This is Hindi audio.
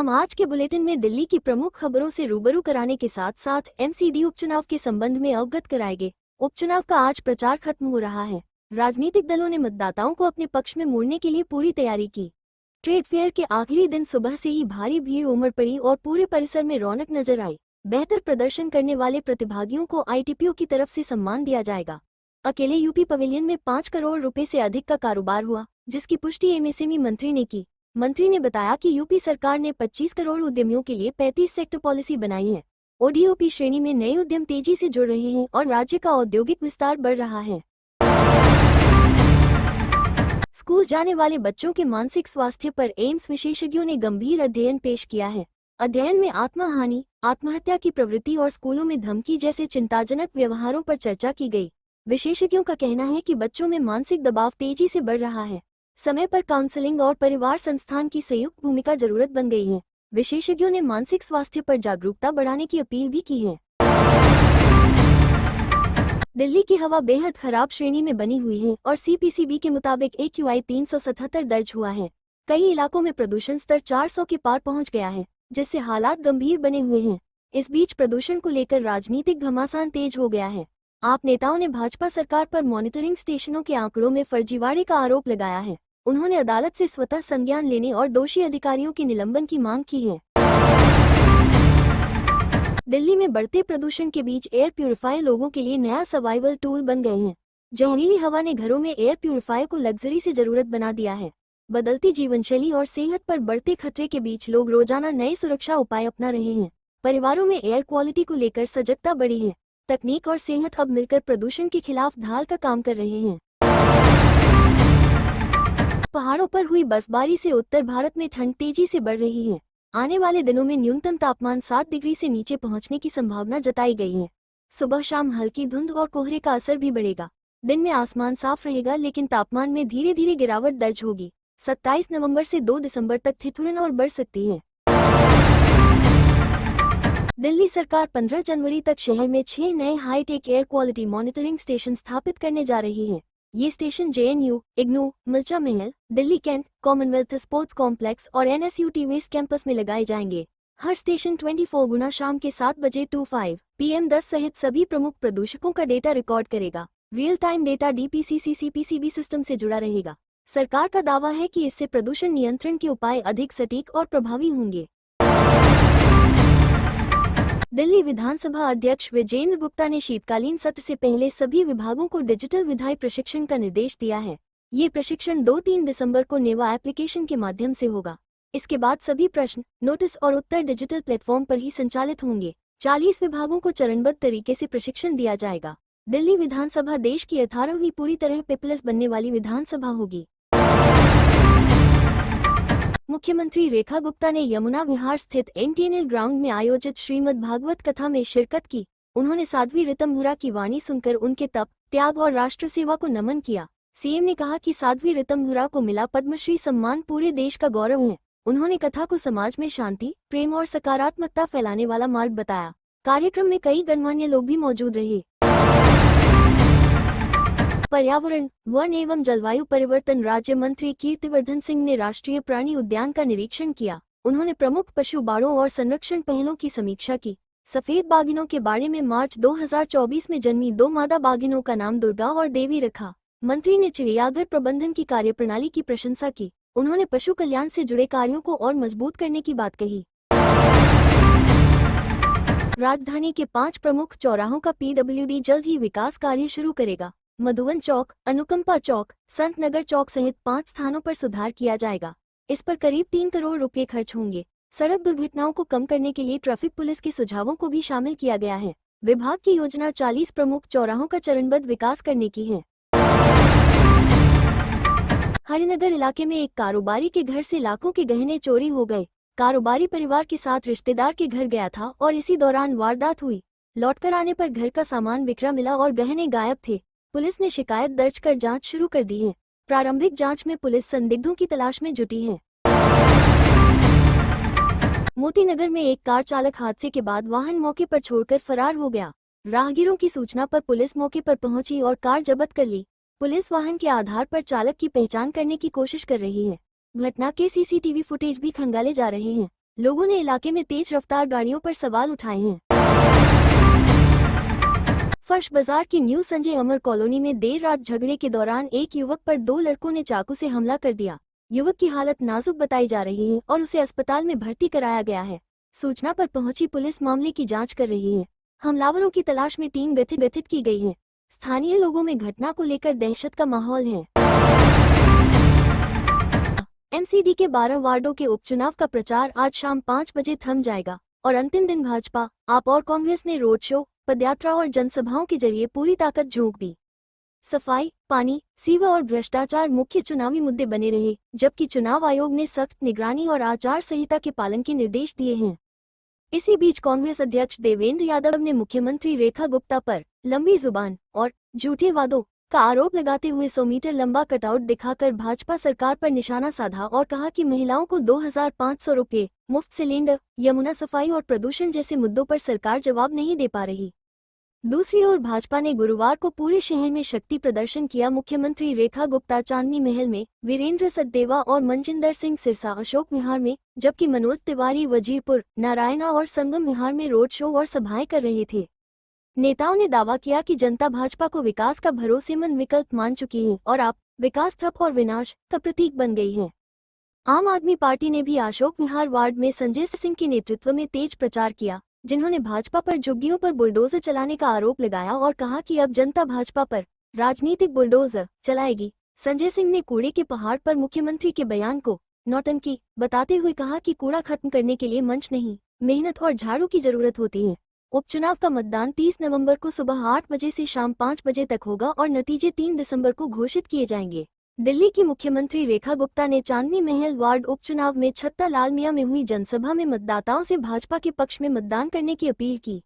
हम आज के बुलेटिन में दिल्ली की प्रमुख खबरों से रूबरू कराने के साथ साथ एमसीडी उपचुनाव के संबंध में अवगत कराएंगे। उपचुनाव का आज प्रचार खत्म हो रहा है। राजनीतिक दलों ने मतदाताओं को अपने पक्ष में मोड़ने के लिए पूरी तैयारी की। ट्रेड फेयर के आखिरी दिन सुबह से ही भारी भीड़ उमड़ पड़ी और पूरे परिसर में रौनक नजर आई। बेहतर प्रदर्शन करने वाले प्रतिभागियों को आईटीपीओ की तरफ से सम्मान दिया जाएगा। अकेले यूपी पवेलियन में 5 करोड़ रुपए से अधिक का कारोबार हुआ, जिसकी पुष्टि एमएसएमई मंत्री ने की। मंत्री ने बताया कि यूपी सरकार ने 25 करोड़ उद्यमियों के लिए 35 सेक्टर पॉलिसी बनाई है। ओडीओपी श्रेणी में नए उद्यम तेजी से जुड़ रहे हैं और राज्य का औद्योगिक विस्तार बढ़ रहा है। स्कूल जाने वाले बच्चों के मानसिक स्वास्थ्य पर एम्स विशेषज्ञों ने गंभीर अध्ययन पेश किया है। अध्ययन में आत्महानि, आत्महत्या की प्रवृत्ति और स्कूलों में धमकी जैसे चिंताजनक व्यवहारों पर चर्चा की गई। विशेषज्ञों का कहना है कि बच्चों में मानसिक दबाव तेजी से बढ़ रहा है। समय पर काउंसलिंग और परिवार संस्थान की संयुक्त भूमिका जरूरत बन गई है। विशेषज्ञों ने मानसिक स्वास्थ्य पर जागरूकता बढ़ाने की अपील भी की है। दिल्ली की हवा बेहद खराब श्रेणी में बनी हुई है और सीपीसीबी के मुताबिक AQI 377 दर्ज हुआ है। कई इलाकों में प्रदूषण स्तर 400 के पार पहुंच गया है, जिससे हालात गंभीर बने हुए हैं। इस बीच प्रदूषण को लेकर राजनीतिक घमासान तेज हो गया है। आप नेताओं ने भाजपा सरकार पर मॉनिटरिंग स्टेशनों के आंकड़ों में फर्जीवाड़े का आरोप लगाया है। उन्होंने अदालत से स्वतः संज्ञान लेने और दोषी अधिकारियों के निलंबन की मांग की है। दिल्ली में बढ़ते प्रदूषण के बीच एयर प्यूरिफायर लोगों के लिए नया सर्वाइवल टूल बन गए हैं। जहरीली हवा ने घरों में एयर प्यूरिफायर को लग्जरी से जरूरत बना दिया है। बदलती जीवनशैली और सेहत पर बढ़ते खतरे के बीच लोग रोजाना नए सुरक्षा उपाय अपना रहे हैं। परिवारों में एयर क्वालिटी को लेकर सजगता बढ़ी है। तकनीक और सेहत अब मिलकर प्रदूषण के खिलाफ ढाल का काम कर रहे हैं। पहाड़ों पर हुई बर्फबारी से उत्तर भारत में ठंड तेजी से बढ़ रही है। आने वाले दिनों में न्यूनतम तापमान 7 डिग्री से नीचे पहुंचने की संभावना जताई गई है। सुबह शाम हल्की धुंध और कोहरे का असर भी बढ़ेगा। दिन में आसमान साफ रहेगा, लेकिन तापमान में धीरे धीरे गिरावट दर्ज होगी। 27 नवंबर से 2 दिसंबर तक ठिठुरन और बढ़ सकती है। दिल्ली सरकार 15 जनवरी तक शहर में 6 नए high tech air quality monitoring station स्थापित करने जा रही है। ये station JNU, IGNOU, Mircha Mahal, Delhi cantt, Commonwealth sports complex और NSUT वेस्ट कैंपस में लगाए जाएंगे। हर स्टेशन 24 गुना शाम के 7 बजे 25 PM 10 सहित सभी प्रमुख प्रदूषकों का डेटा रिकॉर्ड करेगा। Real time data DPCC CPCB system से जुड़ा रहेगा। सरकार का दावा है कि इससे प्रदूषण नियंत्रण के उपाय अधिक सटीक और प्रभावी होंगे। दिल्ली विधानसभा अध्यक्ष विजेंद्र गुप्ता ने शीतकालीन सत्र से पहले सभी विभागों को डिजिटल विधायी प्रशिक्षण का निर्देश दिया है। ये प्रशिक्षण 2-3 दिसंबर को नेवा एप्लीकेशन के माध्यम से होगा। इसके बाद सभी प्रश्न, नोटिस और उत्तर डिजिटल प्लेटफॉर्म पर ही संचालित होंगे। 40 विभागों को चरणबद्ध तरीके से प्रशिक्षण दिया जाएगा। दिल्ली विधानसभा देश की 18वीं पूरी तरह पेपरलेस बनने वाली विधानसभा होगी। मुख्यमंत्री रेखा गुप्ता ने यमुना विहार स्थित NTNL ग्राउंड में आयोजित श्रीमद् भागवत कथा में शिरकत की। उन्होंने साध्वी ऋतंभरा की वाणी सुनकर उनके तप, त्याग और राष्ट्र सेवा को नमन किया। सीएम ने कहा कि साध्वी ऋतंभरा को मिला पद्मश्री सम्मान पूरे देश का गौरव है। उन्होंने कथा को समाज में शांति, प्रेम और सकारात्मकता फैलाने वाला मार्ग बताया। कार्यक्रम में कई गणमान्य लोग भी मौजूद रहे। पर्यावरण, वन एवं जलवायु परिवर्तन राज्य मंत्री कीर्तिवर्धन सिंह ने राष्ट्रीय प्राणी उद्यान का निरीक्षण किया। उन्होंने प्रमुख पशु बाड़ों और संरक्षण पहलों की समीक्षा की। सफेद बाघिनों के बाड़े में मार्च 2024 में जन्मी 2 मादा बाघिनों का नाम दुर्गा और देवी रखा। मंत्री ने चिड़ियाघर प्रबंधन की कार्यप्रणाली की प्रशंसा की। उन्होंने पशु कल्याण से जुड़े कार्यों को और मजबूत करने की बात कही। राजधानी के 5 प्रमुख चौराहों का PWD जल्द ही विकास कार्य शुरू करेगा। मधुवन चौक, अनुकंपा चौक, संत नगर चौक सहित 5 स्थानों पर सुधार किया जाएगा। इस पर करीब 3 करोड़ रुपए खर्च होंगे। सड़क दुर्घटनाओं को कम करने के लिए ट्रैफिक पुलिस के सुझावों को भी शामिल किया गया है। विभाग की योजना 40 प्रमुख चौराहों का चरणबद्ध विकास करने की है। हरिनगर इलाके में एक कारोबारी के घर से लाखों के गहने चोरी हो गए। कारोबारी परिवार के साथ रिश्तेदार के घर गया था और इसी दौरान वारदात हुई। लौटकर आने पर घर का सामान बिखरा मिला और गहने गायब थे। पुलिस ने शिकायत दर्ज कर जांच शुरू कर दी है। प्रारंभिक जांच में पुलिस संदिग्धों की तलाश में जुटी है। मोतीनगर में एक कार चालक हादसे के बाद वाहन मौके पर छोड़कर फरार हो गया। राहगीरों की सूचना पर पुलिस मौके पर पहुंची और कार जब्त कर ली। पुलिस वाहन के आधार पर चालक की पहचान करने की कोशिश कर रही है। घटना के CCTV फुटेज भी खंगाले जा रहे हैं। लोगों ने इलाके में तेज रफ्तार गाड़ियों पर सवाल उठाए हैं। फर्श बाजार की न्यू संजय अमर कॉलोनी में देर रात झगड़े के दौरान एक युवक पर 2 लड़कों ने चाकू से हमला कर दिया। युवक की हालत नाजुक बताई जा रही है और उसे अस्पताल में भर्ती कराया गया है। सूचना पर पहुंची पुलिस मामले की जांच कर रही है। हमलावरों की तलाश में टीम गठित की गई है। स्थानीय लोगों में घटना को लेकर दहशत का माहौल है। एमसीडी के 12 वार्डों के उपचुनाव का प्रचार आज शाम 5 बजे थम जाएगा और अंतिम दिन भाजपा, आप और कांग्रेस ने रोड शो, पदयात्रा और जनसभाओं के जरिए पूरी ताकत झोंक दी। सफाई, पानी, सीवर और भ्रष्टाचार मुख्य चुनावी मुद्दे बने रहे, जबकि चुनाव आयोग ने सख्त निगरानी और आचार संहिता के पालन के निर्देश दिए हैं। इसी बीच कांग्रेस अध्यक्ष देवेंद्र यादव ने मुख्यमंत्री रेखा गुप्ता पर लंबी जुबान और झूठे वादों का आरोप लगाते हुए 100 मीटर लंबा कटआउट दिखाकर भाजपा सरकार पर निशाना साधा और कहा कि महिलाओं को 2500 रुपये, मुफ्त सिलेंडर, यमुना सफाई और प्रदूषण जैसे मुद्दों पर सरकार जवाब नहीं दे पा रही। दूसरी ओर भाजपा ने गुरुवार को पूरे शहर में शक्ति प्रदर्शन किया। मुख्यमंत्री रेखा गुप्ता चांदनी महल में, वीरेंद्र सचदेवा और मनजिंदर सिंह सिरसा अशोक विहार में, जबकि मनोज तिवारी वजीरपुर, नारायणा और संगम विहार में रोड शो और सभाएं कर रहे थे। नेताओं ने दावा किया कि जनता भाजपा को विकास का भरोसेमंद विकल्प मान चुकी है और आप विकास ठप और विनाश का प्रतीक बन गई है। आम आदमी पार्टी ने भी अशोक विहार वार्ड में संजय सिंह के नेतृत्व में तेज प्रचार किया, जिन्होंने भाजपा पर झुग्गियों पर बुलडोजर चलाने का आरोप लगाया और कहा कि अब जनता भाजपा पर राजनीतिक बुलडोजर चलाएगी। संजय सिंह ने कूड़े के पहाड़ पर मुख्यमंत्री के बयान को नौटंकी बताते हुए कहा कि कूड़ा खत्म करने के लिए मंच नहीं, मेहनत और झाड़ू की जरूरत होती है। उपचुनाव का मतदान 30 नवंबर को सुबह 8 बजे से शाम 5 बजे तक होगा और नतीजे 3 दिसंबर को घोषित किए जाएंगे। दिल्ली की मुख्यमंत्री रेखा गुप्ता ने चांदनी महल वार्ड उपचुनाव में छत्ता लाल मियां में हुई जनसभा में मतदाताओं से भाजपा के पक्ष में मतदान करने की अपील की।